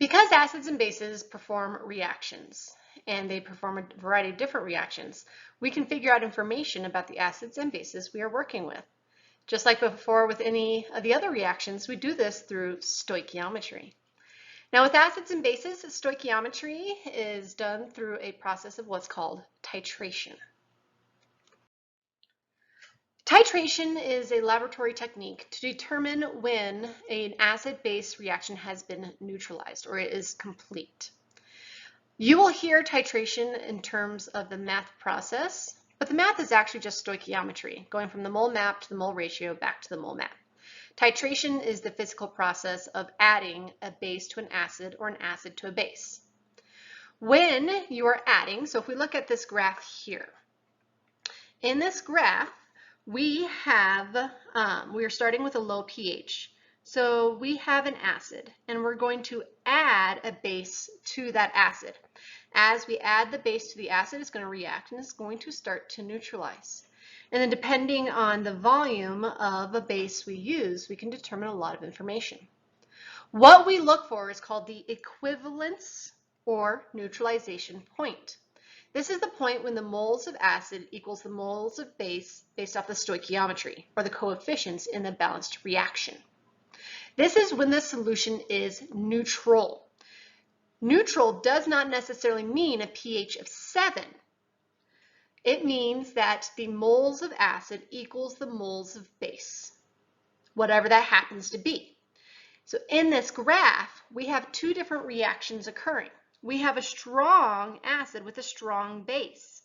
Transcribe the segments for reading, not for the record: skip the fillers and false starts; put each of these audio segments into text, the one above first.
Because acids and bases perform reactions, and they perform a variety of different reactions, we can figure out information about the acids and bases we are working with. Just like before with any of the other reactions, we do this through stoichiometry. Now with acids and bases, stoichiometry is done through a process of what's called titration. Titration is a laboratory technique to determine when an acid-base reaction has been neutralized or it is complete. You will hear titration in terms of the math process, but the math is actually just stoichiometry, going from the mole map to the mole ratio back to the mole map. Titration is the physical process of adding a base to an acid or an acid to a base. When you are adding, so if we look at this graph here, in this graph, we are starting with a low pH. So we have an acid and we're going to add a base to that acid. As we add the base to the acid, it's going to react and it's going to start to neutralize. And then depending on the volume of a base we use, we can determine a lot of information. What we look for is called the equivalence or neutralization point. This is the point when the moles of acid equals the moles of base based off the stoichiometry, or the coefficients in the balanced reaction. This is when the solution is neutral. Neutral does not necessarily mean a pH of 7. It means that the moles of acid equals the moles of base, whatever that happens to be. So in this graph, we have two different reactions occurring. We have a strong acid with a strong base.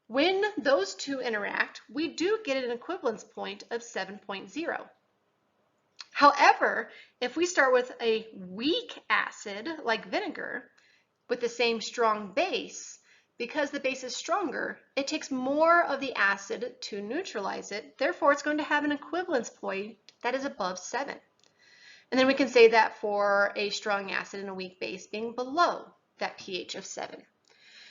When those two interact, we do get an equivalence point of 7.0. However, if we start with a weak acid like vinegar with the same strong base, because the base is stronger, it takes more of the acid to neutralize it. Therefore, it's going to have an equivalence point that is above 7. And then we can say that for a strong acid and a weak base being below that pH of 7.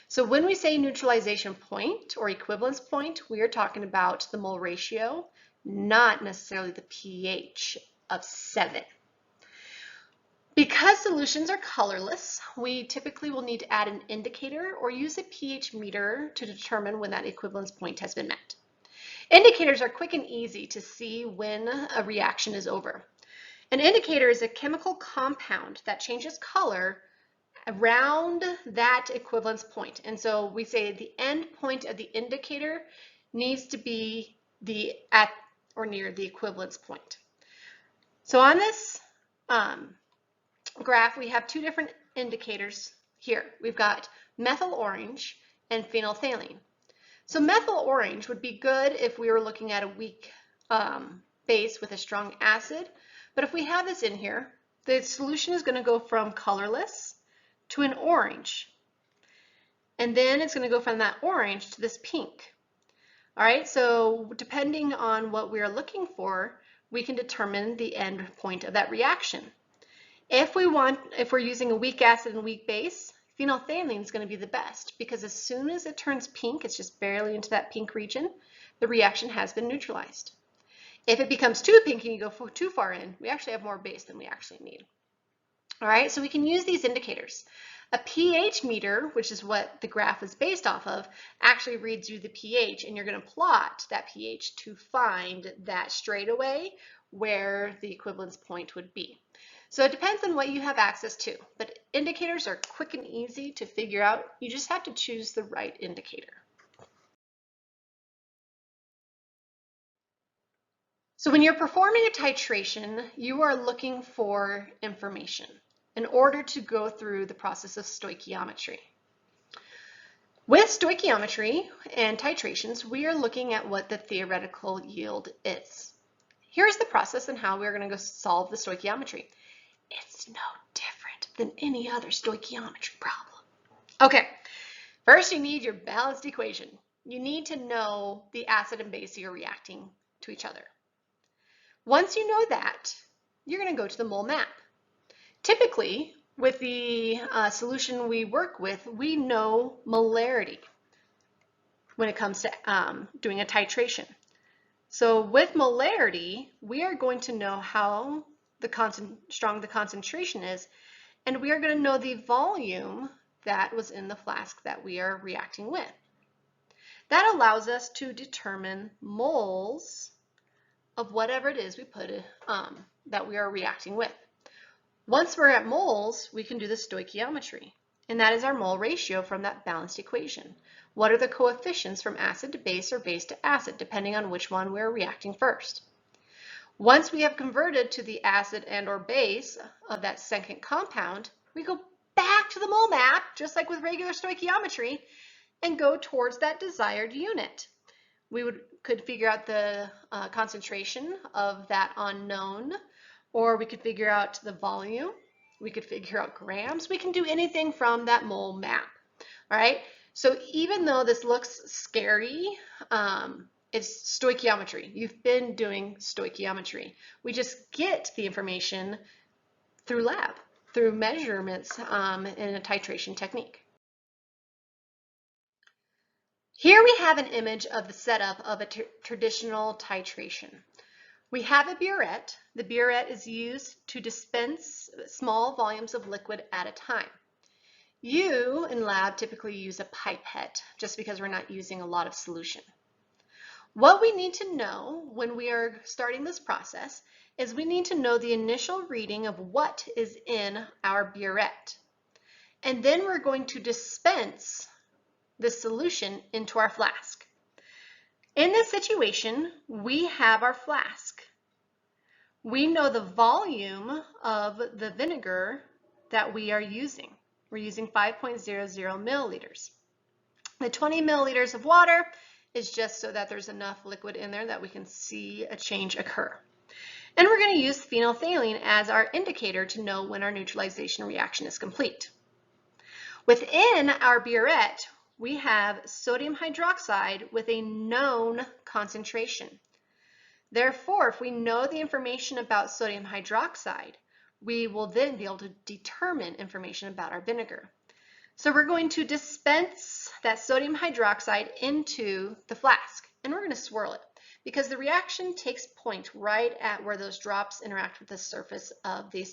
So when we say neutralization point or equivalence point, we are talking about the mole ratio, not necessarily the pH of 7. Because solutions are colorless, we typically will need to add an indicator or use a pH meter to determine when that equivalence point has been met. Indicators are quick and easy to see when a reaction is over. An indicator is a chemical compound that changes color around that equivalence point. And so we say the end point of the indicator needs to be at or near the equivalence point. So on this graph, we have two different indicators here. We've got methyl orange and phenolphthalein. So methyl orange would be good if we were looking at a weak base with a strong acid. But if we have this in here, the solution is going to go from colorless to an orange. And then it's going to go from that orange to this pink. All right, so depending on what we are looking for, we can determine the end point of that reaction. If we're using a weak acid and weak base, phenolphthalein is going to be the best because as soon as it turns pink, it's just barely into that pink region, the reaction has been neutralized. If it becomes too pink and you go too far in, we actually have more base than we actually need. All right, so we can use these indicators. A pH meter, which is what the graph is based off of, actually reads you the pH, and you're going to plot that pH to find that straightaway where the equivalence point would be. So it depends on what you have access to, but indicators are quick and easy to figure out. You just have to choose the right indicator. So when you're performing a titration, you are looking for information in order to go through the process of stoichiometry. With stoichiometry and titrations, we are looking at what the theoretical yield is. Here's the process and how we're going to go solve the stoichiometry. It's no different than any other stoichiometry problem. Okay, first you need your balanced equation. You need to know the acid and base you're reacting to each other. Once you know that, you're going to go to the mole map. Typically, with the solution we work with, we know molarity when it comes to doing a titration. So with molarity, we are going to know how strong the concentration is, and we are going to know the volume that was in the flask that we are reacting with. That allows us to determine moles of whatever it is we put that we are reacting with. Once we're at moles, we can do the stoichiometry, and that is our mole ratio from that balanced equation. What are the coefficients from acid to base or base to acid, depending on which one we're reacting first? Once we have converted to the acid and or base of that second compound, we go back to the mole map, just like with regular stoichiometry, and go towards that desired unit. We could figure out the concentration of that unknown, or we could figure out the volume. We could figure out grams. We can do anything from that mole map. All right. So even though this looks scary, it's stoichiometry. You've been doing stoichiometry. We just get the information through lab, through measurements in a titration technique. Here we have an image of the setup of a traditional titration. We have a burette. The burette is used to dispense small volumes of liquid at a time. You in lab typically use a pipette just because we're not using a lot of solution. What we need to know when we are starting this process is we need to know the initial reading of what is in our burette. And then we're going to dispense this solution into our flask. In this situation, we have our flask. We know the volume of the vinegar that we are using. We're using 5.00 milliliters. The 20 milliliters of water is just so that there's enough liquid in there that we can see a change occur. And we're going to use phenolphthalein as our indicator to know when our neutralization reaction is complete. Within our burette, we have sodium hydroxide with a known concentration. Therefore, if we know the information about sodium hydroxide, we will then be able to determine information about our vinegar. So we're going to dispense that sodium hydroxide into the flask, and we're going to swirl it because the reaction takes point right at where those drops interact with the surface of the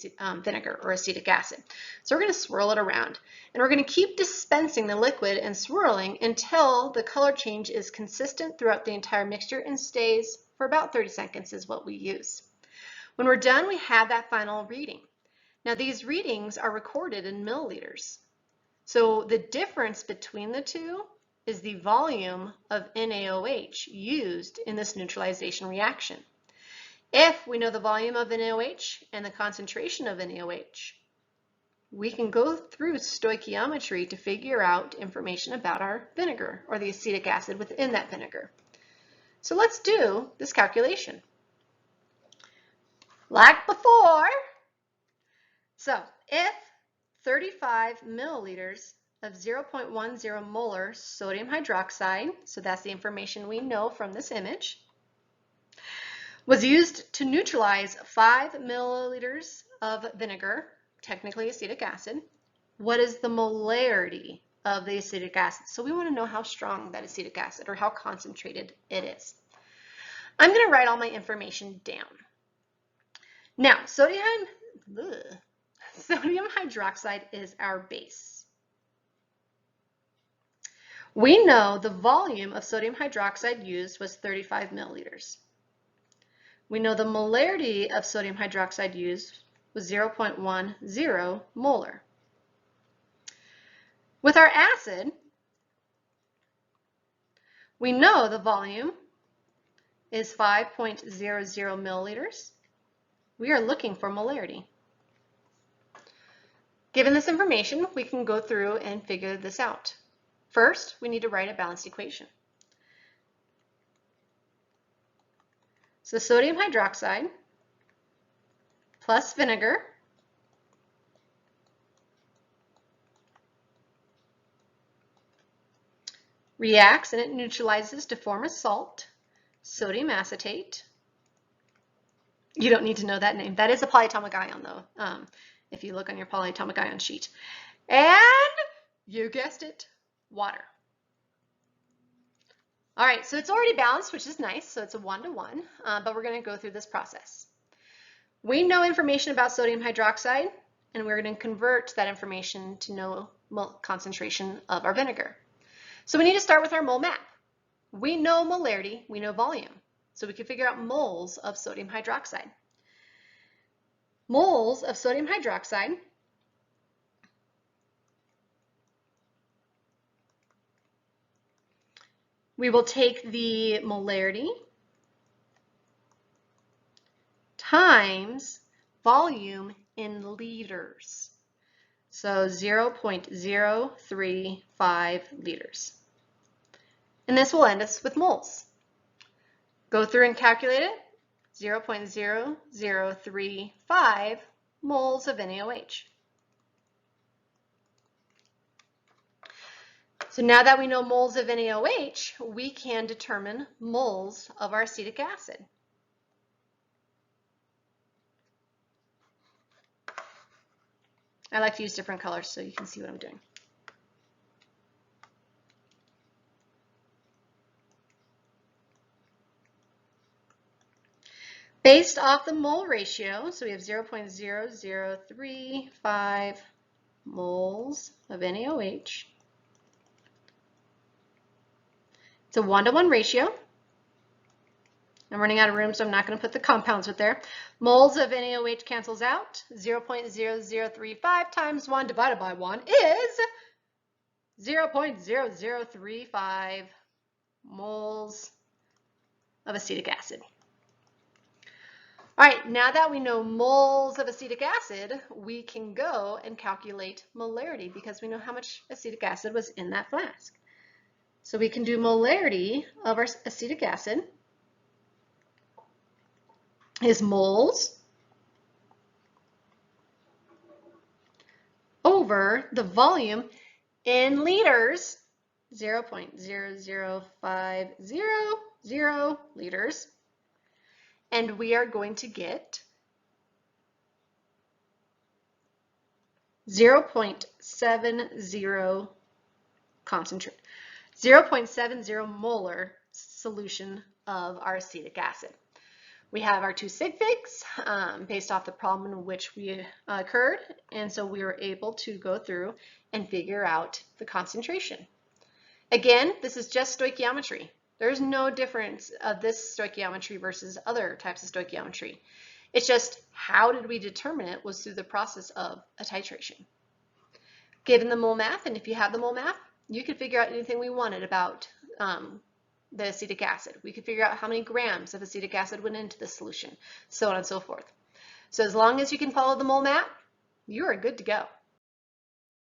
vinegar or acetic acid. So we're going to swirl it around, and we're going to keep dispensing the liquid and swirling until the color change is consistent throughout the entire mixture and stays for about 30 seconds is what we use. When we're done, we have that final reading. Now these readings are recorded in milliliters. So the difference between the two is the volume of NaOH used in this neutralization reaction. If we know the volume of NaOH and the concentration of NaOH, we can go through stoichiometry to figure out information about our vinegar or the acetic acid within that vinegar. So let's do this calculation. Like before, so if 35 milliliters of 0.10 molar sodium hydroxide, so that's the information we know from this image, was used to neutralize 5 milliliters of vinegar, technically acetic acid, what is the molarity of the acetic acid? So we want to know how strong that acetic acid or how concentrated it is. I'm going to write all my information down. Now, sodium hydroxide is our base. We know the volume of sodium hydroxide used was 35 milliliters. We know the molarity of sodium hydroxide used was 0.10 molar. With our acid, we know the volume is 5.00 milliliters. We are looking for molarity. Given this information, we can go through and figure this out. First, we need to write a balanced equation. So sodium hydroxide plus vinegar reacts and it neutralizes to form a salt, sodium acetate. You don't need to know that name. That is a polyatomic ion though, if you look on your polyatomic ion sheet. And you guessed it, water. All right, so it's already balanced, which is nice. So it's a 1-to-1, but we're going to go through this process. We know information about sodium hydroxide, and we're going to convert that information to know concentration of our vinegar. So we need to start with our mole map. We know molarity, we know volume, so we can figure out moles of sodium hydroxide. Moles of sodium hydroxide we will take the molarity times volume in liters. So 0.035 liters. And this will end us with moles. Go through and calculate it. 0.0035 moles of NaOH. So now that we know moles of NaOH, we can determine moles of our acetic acid. I like to use different colors so you can see what I'm doing. Based off the mole ratio, so we have 0.0035 moles of NaOH. It's a 1-to-1 ratio. I'm running out of room, so I'm not going to put the compounds with there. Moles of NaOH cancels out. 0.0035 times 1 divided by 1 is 0.0035 moles of acetic acid. All right, now that we know moles of acetic acid, we can go and calculate molarity because we know how much acetic acid was in that flask. So we can do molarity of our acetic acid is moles over the volume in liters, 0.00500 liters. And we are going to get 0.70 concentrate, 0.70 molar solution of our acetic acid. We have our two sig figs based off the problem in which we occurred, and so we were able to go through and figure out the concentration. Again, this is just stoichiometry. There's no difference of this stoichiometry versus other types of stoichiometry. It's just how did we determine it was through the process of a titration. Given the mole math, and if you have the mole math, you could figure out anything we wanted about the acetic acid. We could figure out how many grams of acetic acid went into the solution, so on and so forth. So as long as you can follow the mole map, you are good to go.